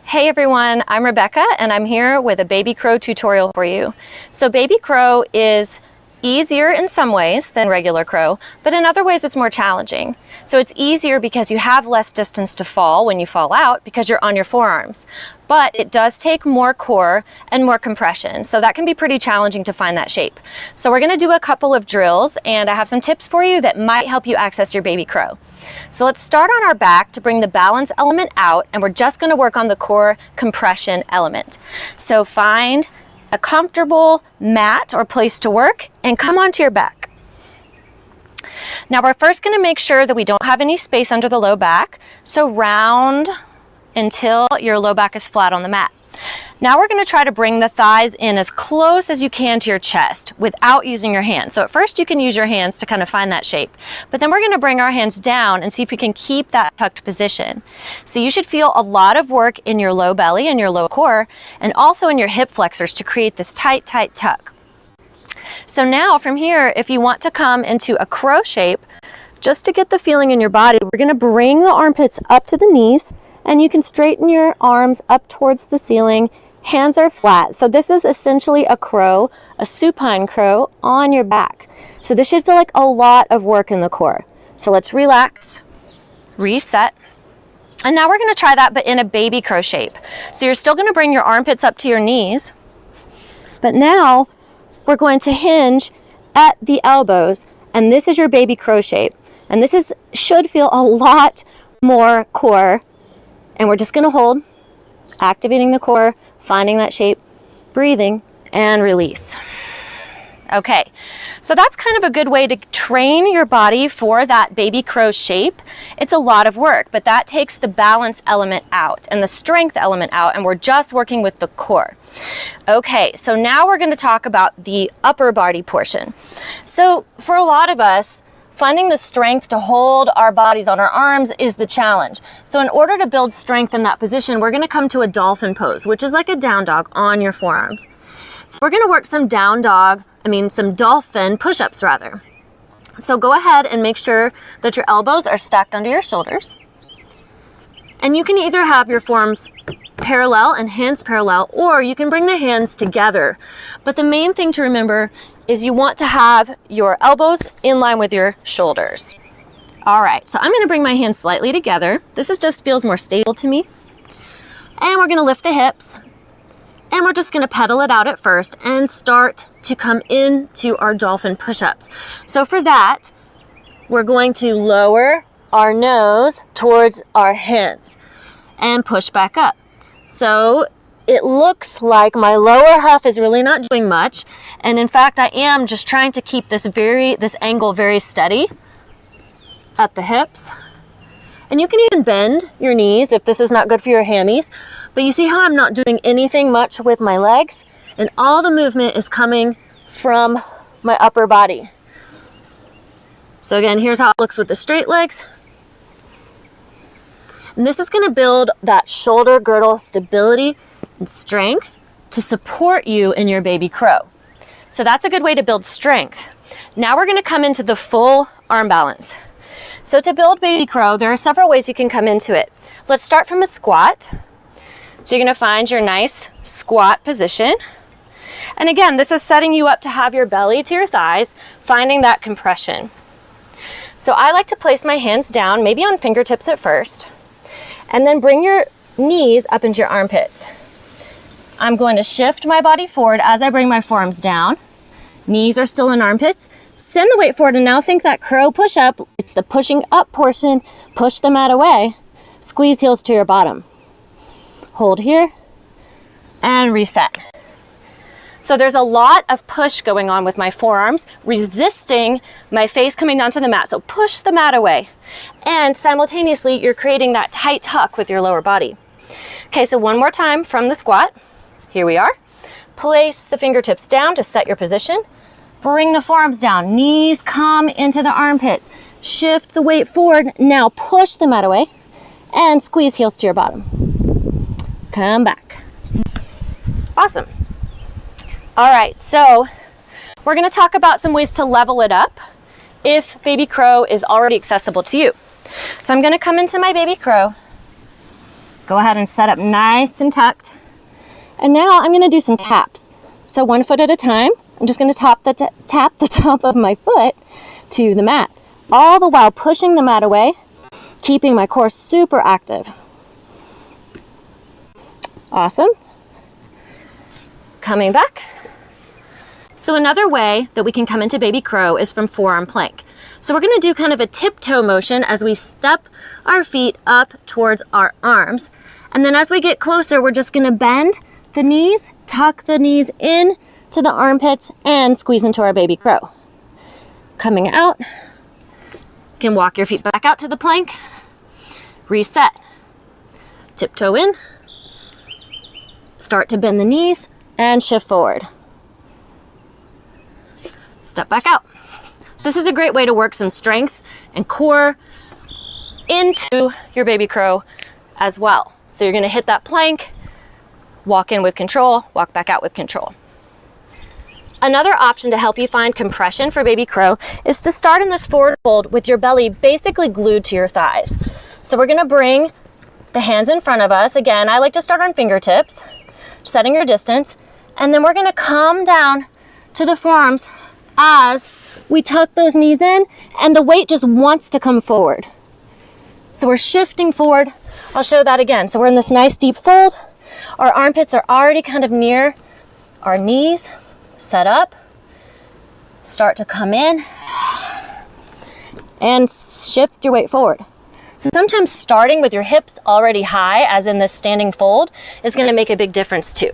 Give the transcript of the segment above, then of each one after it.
Hey everyone, I'm Rebecca and I'm here with a baby crow tutorial for you. So baby crow is easier in some ways than regular crow, but in other ways it's more challenging. So it's easier because you have less distance to fall when you fall out because you're on your forearms. But it does take more core and more compression, so that can be pretty challenging to find that shape. So we're gonna do a couple of drills and I have some tips for you that might help you access your baby crow. So let's start on our back to bring the balance element out, and we're just going to work on the core compression element. So find a comfortable mat or place to work and come onto your back. Now we're first going to make sure that we don't have any space under the low back, so round until your low back is flat on the mat. Now we're going to try to bring the thighs in as close as you can to your chest without using your hands. So at first you can use your hands to kind of find that shape, but then we're going to bring our hands down and see if we can keep that tucked position. So you should feel a lot of work in your low belly and your low core, and also in your hip flexors to create this tight tuck. So now from here, if you want to come into a crow shape, just to get the feeling in your body, we're going to bring the armpits up to the knees, and you can straighten your arms up towards the ceiling. Hands are flat. So this is essentially a crow, a supine crow on your back. So this should feel like a lot of work in the core. So let's relax, reset. And now we're going to try that, but in a baby crow shape. So you're still going to bring your armpits up to your knees, but now we're going to hinge at the elbows. And this is your baby crow shape. And this should feel a lot more core. And we're just going to hold, activating the core, finding that shape, breathing, and release. Okay, so that's kind of a good way to train your body for that baby crow shape. It's a lot of work, but that takes the balance element out and the strength element out, and we're just working with the core. Okay, so now we're going to talk about the upper body portion. So for a lot of us, finding the strength to hold our bodies on our arms is the challenge. So in order to build strength in that position, we're gonna come to a dolphin pose, which is like a down dog on your forearms. So we're gonna work some some dolphin push-ups rather. So go ahead and make sure that your elbows are stacked under your shoulders. And you can either have your forearms parallel and hands parallel, or you can bring the hands together. But the main thing to remember is you want to have your elbows in line with your shoulders. All right, so I'm gonna bring my hands slightly together. This just feels more stable to me. And we're gonna lift the hips, and we're just gonna pedal it out at first and start to come into our dolphin push-ups. So for that, we're going to lower our nose towards our hands and push back up. So it looks like my lower half is really not doing much. And in fact, I am just trying to keep this angle very steady at the hips. And you can even bend your knees if this is not good for your hammies. But you see how I'm not doing anything much with my legs, and all the movement is coming from my upper body. So again, here's how it looks with the straight legs. And this is going to build that shoulder girdle stability and strength to support you in your baby crow. So that's a good way to build strength. Now we're going to come into the full arm balance. So to build baby crow, there are several ways you can come into it. Let's start from a squat. So you're going to find your nice squat position. And again, this is setting you up to have your belly to your thighs, finding that compression. So I like to place my hands down, maybe on fingertips at first, and then bring your knees up into your armpits. I'm going to shift my body forward as I bring my forearms down. Knees are still in armpits. Send the weight forward, and now think that crow push up. It's the pushing up portion. Push the mat away. Squeeze heels to your bottom. Hold here and reset. So there's a lot of push going on with my forearms, resisting my face coming down to the mat. So push the mat away. And simultaneously, you're creating that tight tuck with your lower body. Okay, so one more time from the squat. Here we are. Place the fingertips down to set your position. Bring the forearms down. Knees come into the armpits. Shift the weight forward. Now push the mat away and squeeze heels to your bottom. Come back. Awesome. All right, so we're going to talk about some ways to level it up if baby crow is already accessible to you. So I'm going to come into my baby crow. Go ahead and set up nice and tucked. And now I'm gonna do some taps. So 1 foot at a time, I'm just gonna tap the top of my foot to the mat, all the while pushing the mat away, keeping my core super active. Awesome. Coming back. So another way that we can come into baby crow is from forearm plank. So we're gonna do kind of a tiptoe motion as we step our feet up towards our arms. And then as we get closer, we're just gonna bend the knees, tuck the knees in to the armpits, and squeeze into our baby crow. Coming out, you can walk your feet back out to the plank, reset, tiptoe in, start to bend the knees, and shift forward. Step back out. So this is a great way to work some strength and core into your baby crow as well. So you're gonna hit that plank, walk in with control, walk back out with control. Another option to help you find compression for baby crow is to start in this forward fold with your belly basically glued to your thighs. So we're gonna bring the hands in front of us. Again, I like to start on fingertips, setting your distance, and then we're gonna come down to the forearms as we tuck those knees in, and the weight just wants to come forward. So we're shifting forward. I'll show that again. So we're in this nice deep fold. Our armpits are already kind of near our knees. Set up. Start to come in and shift your weight forward. So sometimes starting with your hips already high, as in this standing fold, is going to make a big difference too.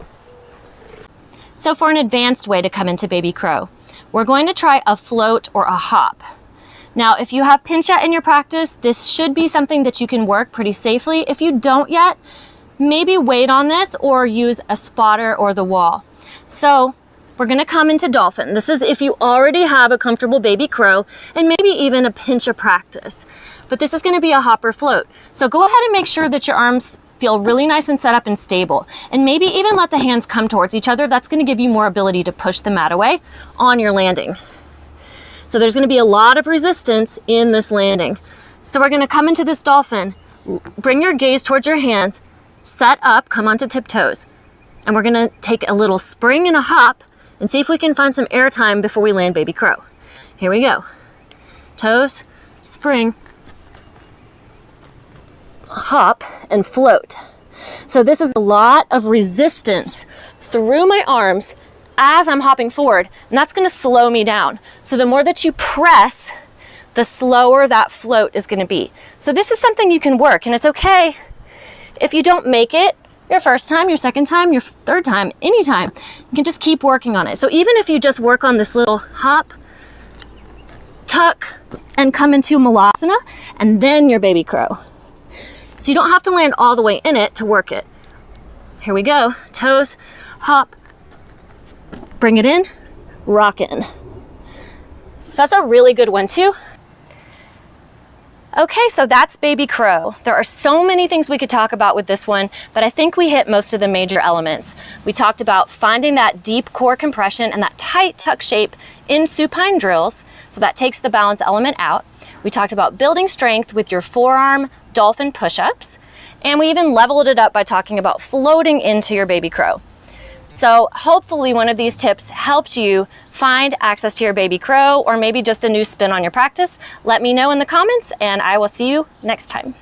So for an advanced way to come into baby crow, we're going to try a float or a hop. Now, if you have pincha in your practice, this should be something that you can work pretty safely. If you don't yet, maybe wait on this or use a spotter or the wall. So we're gonna come into dolphin. This is if you already have a comfortable baby crow and maybe even a pincha practice. But this is gonna be a hop or float. So go ahead and make sure that your arms feel really nice and set up and stable. And maybe even let the hands come towards each other. That's gonna give you more ability to push the mat away on your landing. So there's gonna be a lot of resistance in this landing. So we're gonna come into this dolphin, bring your gaze towards your hands, set up, come onto tiptoes. And we're gonna take a little spring and a hop and see if we can find some air time before we land baby crow. Here we go. Toes, spring, hop, and float. So this is a lot of resistance through my arms as I'm hopping forward, and that's gonna slow me down. So the more that you press, the slower that float is gonna be. So this is something you can work, and it's okay if you don't make it your first time, your second time, your third time, anytime. You can just keep working on it. So even if you just work on this little hop, tuck, and come into Malasana, and then your baby crow. So you don't have to land all the way in it to work it. Here we go. Toes, hop, bring it in, rock in. So that's a really good one too. Okay, so that's baby crow. There are so many things we could talk about with this one, but I think we hit most of the major elements. We talked about finding that deep core compression and that tight tuck shape in supine drills, so that takes the balance element out. We talked about building strength with your forearm dolphin push-ups, and we even leveled it up by talking about floating into your baby crow. So hopefully one of these tips helped you find access to your baby crow, or maybe just a new spin on your practice. Let me know in the comments, and I will see you next time.